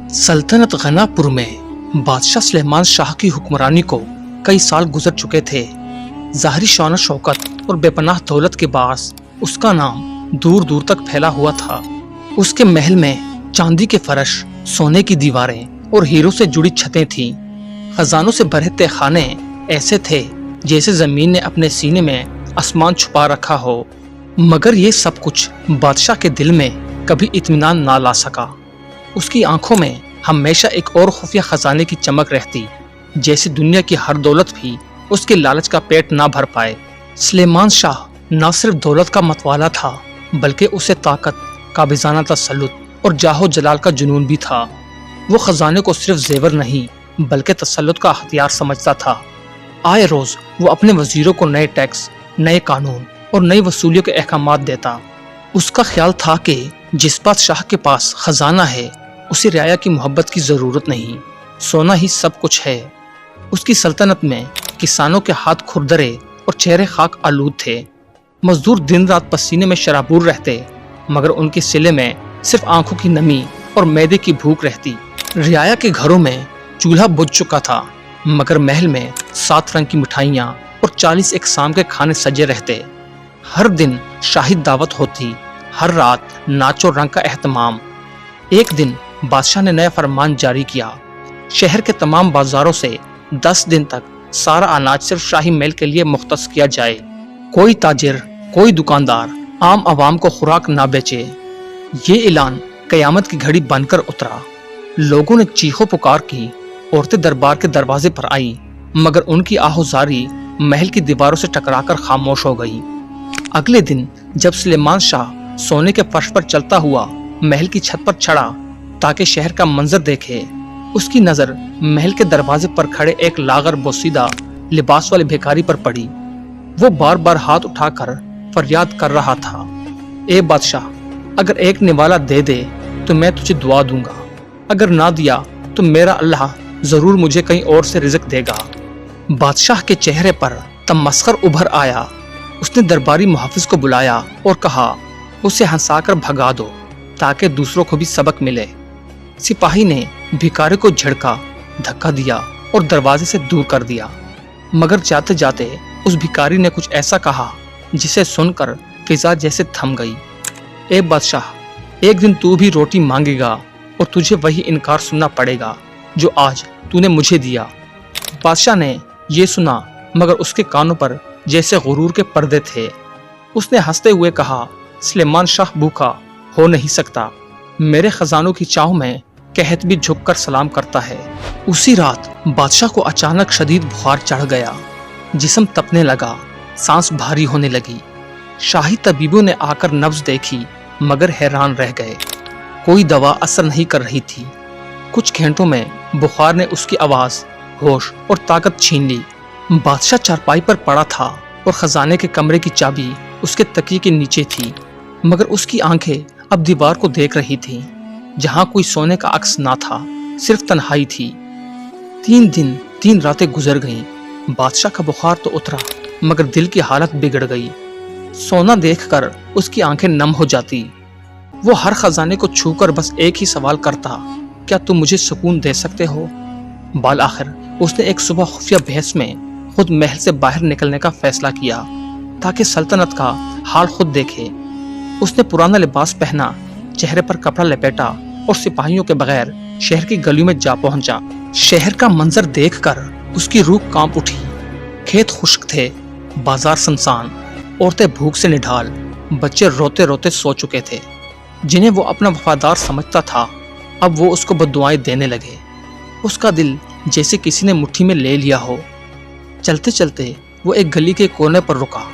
सल्तनत गनापुर में बादशाह सुलेमान शाह की हुक्मरानी को कई साल गुजर चुके थे। ज़ाहरी शान शौकत और बेपनाह दौलत के बास उसका नाम दूर दूर तक फैला हुआ था। उसके महल में चांदी के फर्श, सोने की दीवारें और हीरों से जुड़ी छतें थीं। खजानों से भरे तहखाने ऐसे थे जैसे जमीन ने अपने सीने में आसमान छुपा रखा हो। मगर ये सब कुछ बादशाह के दिल में कभी इत्मीनान ना ला सका। उसकी आंखों में हमेशा एक और खुफिया खजाने की चमक रहती, जैसे दुनिया की हर दौलत भी उसके लालच का पेट ना भर पाए। सुलेमान शाह न सिर्फ दौलत का मतवाला था, बल्कि उसे ताकत, काबिजाना तसल्लुत और जाहो जलाल का जुनून भी था। वो खजाने को सिर्फ जेवर नहीं बल्कि तसल्लुत का हथियार समझता था। आए रोज वो अपने वजीरों को नए टैक्स, नए कानून और नई वसूलियों के अहकामात देता। उसका ख्याल था कि जिस बादशाह के पास खजाना है उसे रियाया की मोहब्बत की जरूरत नहीं, सोना ही सब कुछ है। उसकी सल्तनत में किसानों के हाथ खुरदरे और चेहरे खाक आलूद थे। मजदूर दिन रात पसीने में शराबूर रहते, मगर उनके सिले में सिर्फ आंखों की नमी और मैदे की भूख रहती। रियाया के घरों में चूल्हा बुझ चुका था, मगर महल में 7 रंग की मिठाइयाँ और 40 इकसाम के खाने सजे रहते। हर दिन शाही दावत होती, हर रात नाचो रंग का एहतमाम। एक दिन बादशाह ने नया फरमान जारी किया, शहर के तमाम बाजारों से 10 दिन तक सारा अनाज सिर्फ शाही महल के लिए मुख्तस किया जाए। कोई ताजिर, कोई दुकानदार आम आवाम को खुराक ना बेचे। ये ऐलान कयामत की घड़ी बनकर उतरा। लोगों ने चीखो पुकार की, औरतें दरबार के दरवाजे पर आई, मगर उनकी आहोजारी महल की दीवारों से टकराकर खामोश हो गई। अगले दिन जब सुलेमान शाह सोने के फर्श पर चलता हुआ महल की छत पर चढ़ा ताकि शहर का मंजर देखे, उसकी नजर महल के दरवाजे पर खड़े एक लागर बोसीदा लिबास वाले भिखारी पर पड़ी। वो बार बार हाथ उठाकर फरियाद कर रहा था, ए बादशाह, अगर एक निवाला दे दे तो मैं तुझे दुआ दूंगा, अगर ना दिया तो मेरा अल्लाह जरूर मुझे कहीं और से रिज़्क देगा। बादशाह के चेहरे पर तमस्खर उभर आया। उसने दरबारी मुहाफिज को बुलाया और कहा, उसे हंसाकर भगा दो ताकि दूसरों को भी सबक मिले। सिपाही ने भिखारी को झड़का, धक्का दिया और दरवाजे से दूर कर दिया। मगर जाते जाते उस भिखारी ने कुछ ऐसा कहा जिसे सुनकर फिजा जैसे थम गई। ए बादशाह, एक दिन तू भी रोटी मांगेगा और तुझे वही इनकार सुनना पड़ेगा जो आज तूने मुझे दिया। बादशाह ने ये सुना, मगर उसके कानों पर जैसे गुरूर के पर्दे थे। उसने हंसते हुए कहा, सुलेमान शाह भूखा हो नहीं सकता। मेरे खजानों की चाह में कहत भी झुककर सलाम करता है। उसी रात बादशाह को अचानक शदीद बुखार चढ़ गया। जिस्म तपने लगा, सांस भारी होने लगी। शाही तबीबों ने आकर नब्ज देखी, मगर हैरान रह गए। कोई दवा असर नहीं कर रही थी। कुछ घंटों में बुखार ने उसकी आवाज, होश और ताकत छीन ली। बादशाह चारपाई पर पड़ा था और खजाने के कमरे की चाबी उसके तकिए के नीचे थी, मगर उसकी आंखें अब दीवार को देख रही थीं, जहां कोई सोने का अक्स ना था, सिर्फ तन्हाई थी। 3 दिन 3 रातें गुजर गईं। बादशाह का बुखार तो उतरा, मगर दिल की हालत बिगड़ गई। सोना देखकर उसकी आंखें नम हो जाती। वो हर खजाने को छूकर बस एक ही सवाल करता, क्या तुम मुझे सुकून दे सकते हो? बाल आखिर उसने एक सुबह खुफिया बहस में खुद महल से बाहर निकलने का फैसला किया ताकि सल्तनत का हाल खुद देखे। उसने पुराना लिबास पहना, चेहरे पर कपड़ा लपेटा और सिपाहियों के बगैर शहर की गलियों में जा पहुंचा। शहर का मंजर देखकर उसकी रूह कांप उठी। खेत खुश्क थे, बाजार सुनसान, औरतें भूख से निढाल, बच्चे रोते रोते सो चुके थे। जिन्हें वो अपना वफादार समझता था, अब वो उसको बद्दुआएं देने लगे। उसका दिल जैसे किसी ने मुट्ठी में ले लिया हो। चलते चलते वो एक गली के कोने पर रुका,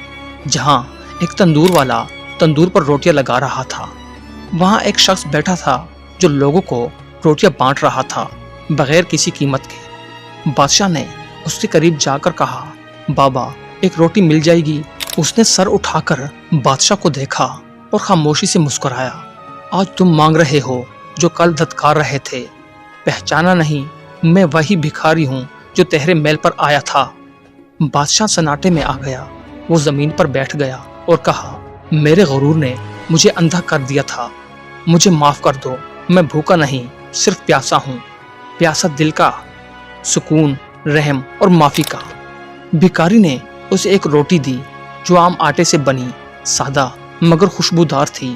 जहां एक तंदूर वाला तंदूर पर रोटियां लगा रहा था। वहां एक शख्स बैठा था जो लोगों को रोटियां बांट रहा था, बगैर किसी कीमत के। बादशाह ने उसके करीब जाकर कहा, बाबा, एक रोटी मिल जाएगी? उसने सर उठाकर बादशाह को देखा और खामोशी से मुस्कुराया। आज तुम मांग रहे हो जो कल धत्कार रहे थे। पहचाना नहीं? मैं वही भिखारी हूँ जो तेरे महल पर आया था। बादशाह सन्नाटे में आ गया। वो जमीन पर बैठ गया और कहा, मेरे गुरूर ने मुझे अंधा कर दिया था, मुझे माफ कर दो। मैं भूखा नहीं, صرف پیاسا ہوں، پیاسا دل کا، سکون، رحم اور معافی کا۔ بھکاری نے اسے ایک روٹی دی جو عام آٹے سے بنی، سادہ مگر خوشبودار تھی۔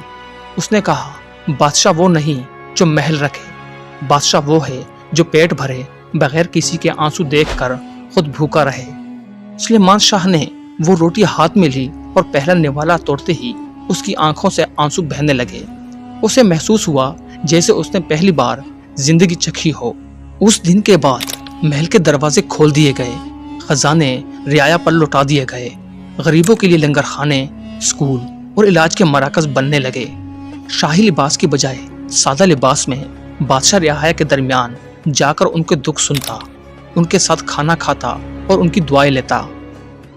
اس نے کہا، بادشاہ وہ نہیں جو محل رکھے، بادشاہ وہ ہے جو پیٹ بھرے بغیر کسی کے آنسو دیکھ کر خود بھوکا رہے۔ سلیمان شاہ نے وہ روٹی ہاتھ میں لی اور پہلا نوالا توڑتے ہی اس کی آنکھوں سے آنسو بہنے لگے۔ اسے محسوس ہوا جیسے اس نے پہلی بار زندگی چکھی ہو۔ اس دن کے بعد محل کے دروازے کھول دیے گئے، خزانے رعایا پر لوٹا دیے گئے، غریبوں کے لیے لنگر خانے، اسکول اور علاج کے مراکز بننے لگے۔ شاہی لباس کی بجائے سادہ لباس میں بادشاہ رعایا کے درمیان جا کر ان کے دکھ سنتا، ان کے ساتھ کھانا کھاتا اور ان کی دعائیں لیتا۔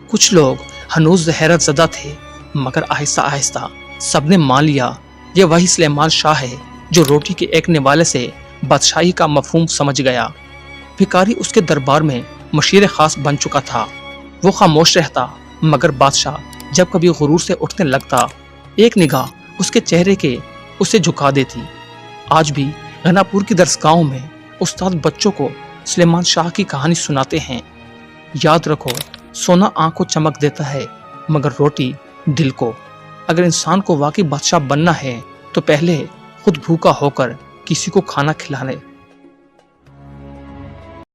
کچھ لوگ ہنوز حیرت زدہ تھے، مگر آہستہ آہستہ سب نے مان لیا یہ وہی سلیمان شاہ ہے جو روٹی کے ایک نوالے سے بادشاہی کا مفہوم سمجھ گیا۔ بھکاری اس کے دربار میں مشیر خاص بن چکا تھا۔ وہ خاموش رہتا، مگر بادشاہ جب کبھی غرور سے اٹھنے لگتا، ایک نگاہ اس کے چہرے کے اسے جھکا دیتی۔ آج بھی غنا پور کی درسگاہوں میں استاد بچوں کو سلیمان شاہ کی کہانی سناتے ہیں۔ یاد رکھو، سونا آنکھ کو چمک دیتا ہے مگر روٹی دل کو۔ اگر انسان کو واقعی بادشاہ بننا ہے تو پہلے خود بھوکا ہو کر کسی کو کھانا کھلانے